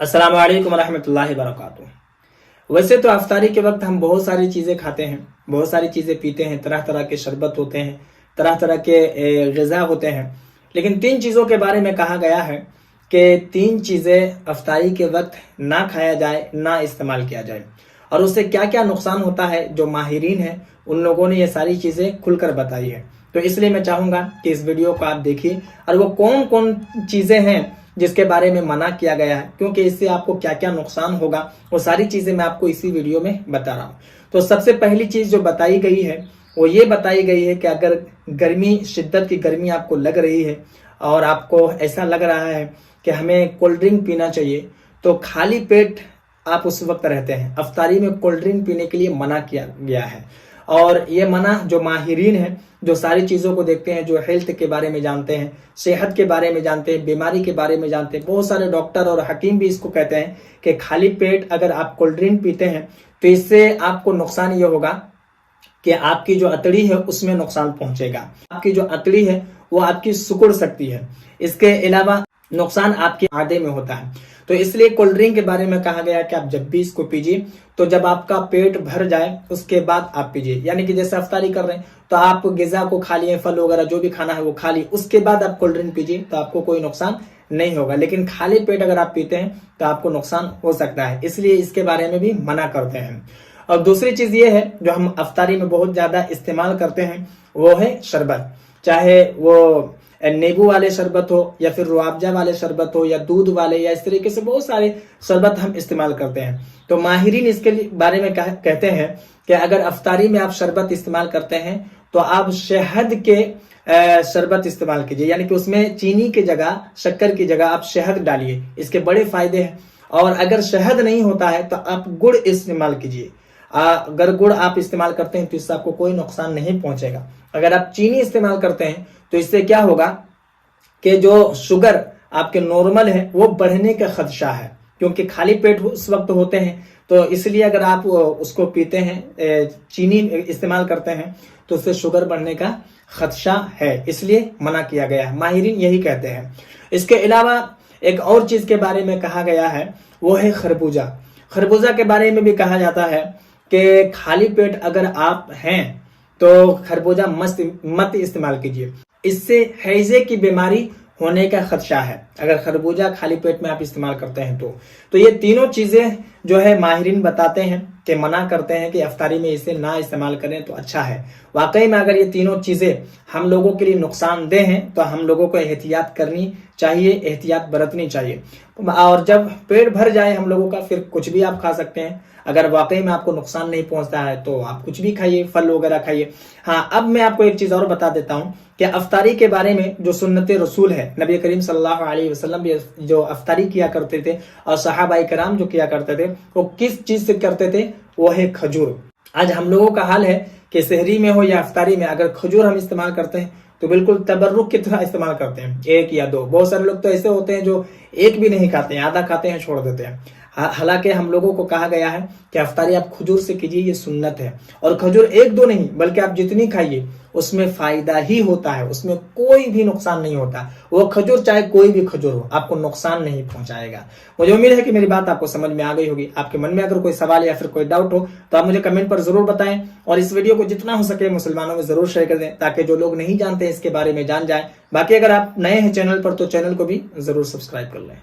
अस्सलाम वालेकुम रहमतुल्लाहि वबरकातुहू। वैसे तो अफ्तारी के वक्त हम बहुत सारी चीज़ें खाते हैं, बहुत सारी चीज़ें पीते हैं, तरह तरह के शरबत होते हैं, तरह तरह के ग़िज़ा होते हैं। लेकिन तीन चीज़ों के बारे में कहा गया है कि तीन चीज़ें अफ्तारी के वक्त ना खाया जाए, ना इस्तेमाल किया जाए, और उससे क्या क्या नुकसान होता है जो माहिरीन हैं उन लोगों ने ये सारी चीज़ें खुलकर बताई है। तो इसलिए मैं चाहूँगा कि इस वीडियो को आप देखिए और वो कौन कौन चीज़ें हैं जिसके बारे में मना किया गया है, क्योंकि इससे आपको क्या क्या नुकसान होगा वो सारी चीज़ें मैं आपको इसी वीडियो में बता रहा हूँ। तो सबसे पहली चीज़ जो बताई गई है वो ये बताई गई है कि अगर गर्मी, शिद्दत की गर्मी आपको लग रही है और आपको ऐसा लग रहा है कि हमें कोल्ड ड्रिंक पीना चाहिए, तो खाली पेट आप उस वक्त रहते हैं, अफ्तारी में कोल्ड ड्रिंक पीने के लिए मना किया गया है। और ये मना जो माहिरीन हैं, जो सारी चीज़ों को देखते हैं, जो हेल्थ के बारे में जानते हैं, सेहत के बारे में जानते हैं, बीमारी के बारे में जानते हैं, बहुत सारे डॉक्टर और हकीम भी इसको कहते हैं कि खाली पेट अगर आप कोल्ड ड्रिंक पीते हैं तो इससे आपको नुकसान ये होगा कि आपकी जो अतड़ी है उसमें नुकसान पहुंचेगा। आपकी जो अतड़ी है वो आपकी सिकुड़ सकती है। इसके अलावा नुकसान आपके आदे में होता है। तो इसलिए कोल्ड ड्रिंक के बारे में कहा गया कि आप जब भी इसको पीजिए तो जब आपका पेट भर जाए उसके बाद आप पीजिए। यानी कि जैसे अफ्तारी कर रहे हैं तो आप ग़िज़ा को खा लिए, फल वगैरह जो भी खाना है वो खा लिए, उसके बाद आप कोल्ड ड्रिंक पीजिए तो आपको कोई नुकसान नहीं होगा। लेकिन खाली पेट अगर आप पीते हैं तो आपको नुकसान हो सकता है, इसलिए इसके बारे में भी मना करते हैं। और दूसरी चीज़ ये है जो हम अफ्तारी में बहुत ज़्यादा इस्तेमाल करते हैं वो है शरबत, चाहे वो नींबू वाले शरबत हो या फिर रुआबजा वाले शरबत हो या दूध वाले, या इस तरीके से बहुत सारे शरबत हम इस्तेमाल करते हैं। तो माहिरीन इसके बारे में कहते हैं कि अगर अफ्तारी में आप शरबत इस्तेमाल करते हैं तो आप शहद के शरबत इस्तेमाल कीजिए, यानी कि उसमें चीनी की जगह, शक्कर की जगह आप शहद डालिए, इसके बड़े फायदे हैं। और अगर शहद नहीं होता है तो आप गुड़ इस्तेमाल कीजिए। अगर गुड़ आप इस्तेमाल करते हैं तो इससे आपको कोई नुकसान नहीं पहुंचेगा। अगर आप चीनी इस्तेमाल करते हैं तो इससे क्या होगा कि जो शुगर आपके नॉर्मल है वो बढ़ने का खदशा है, क्योंकि खाली पेट उस वक्त होते हैं। तो इसलिए अगर आप उसको पीते हैं, चीनी इस्तेमाल करते हैं, तो उससे शुगर बढ़ने का खदशा है, इसलिए मना किया गया है। माहिरीन यही कहते हैं। इसके अलावा एक और चीज के बारे में कहा गया है वो है खरबूजा। खरबूजा के बारे में भी कहा जाता है कि खाली पेट अगर आप हैं तो खरबूजा मत इस्तेमाल कीजिए, इससे हैजे की बीमारी होने का खदशा है अगर खरबूजा खाली पेट में आप इस्तेमाल करते हैं तो ये तीनों चीजें जो है माहिरीन बताते हैं कि मना करते हैं कि अफ्तारी में इसे ना इस्तेमाल करें तो अच्छा है। वाकई में अगर ये तीनों चीजें हम लोगों के लिए नुकसानदेह हैं तो हम लोगों को एहतियात करनी चाहिए, एहतियात बरतनी चाहिए। और जब पेट भर जाए हम लोगों का फिर कुछ भी आप खा सकते हैं। अगर वाकई में आपको नुकसान नहीं पहुंचता है तो आप कुछ भी खाइए, फल वगैरह खाइए। हाँ, अब मैं आपको एक चीज और बता देता हूँ कि अफ्तारी के बारे में जो सुन्नत रसूल है, नबी करीम सल्लल्लाहु अलैहि वसल्लम भी जो अफ्तारी किया करते थे और सहाबाए कराम जो किया करते थे वो किस चीज से करते थे, वो है खजूर। आज हम लोगों का हाल है कि सहरी में हो या अफ्तारी में अगर खजूर हम इस्तेमाल करते हैं तो बिल्कुल तबर्रुक की तरह इस्तेमाल करते हैं, एक या दो। बहुत सारे लोग तो ऐसे होते हैं जो एक भी नहीं खाते हैं, आधा खाते हैं छोड़ देते हैं। हालांकि हम लोगों को कहा गया है कि अफ्तारी आप खजूर से कीजिए, ये सुन्नत है। और खजूर एक दो नहीं बल्कि आप जितनी खाइए उसमें फायदा ही होता है, उसमें कोई भी नुकसान नहीं होता। वो खजूर चाहे कोई भी खजूर हो आपको नुकसान नहीं पहुंचाएगा। मुझे उम्मीद है कि मेरी बात आपको समझ में आ गई होगी। आपके मन में अगर कोई सवाल या फिर कोई डाउट हो तो आप मुझे कमेंट पर जरूर बताएं, और इस वीडियो को जितना हो सके मुसलमानों में जरूर शेयर कर दें ताकि जो लोग नहीं जानते इसके बारे में जान जाए। बाकी अगर आप नए हैं चैनल पर तो चैनल को भी जरूर सब्सक्राइब कर लें।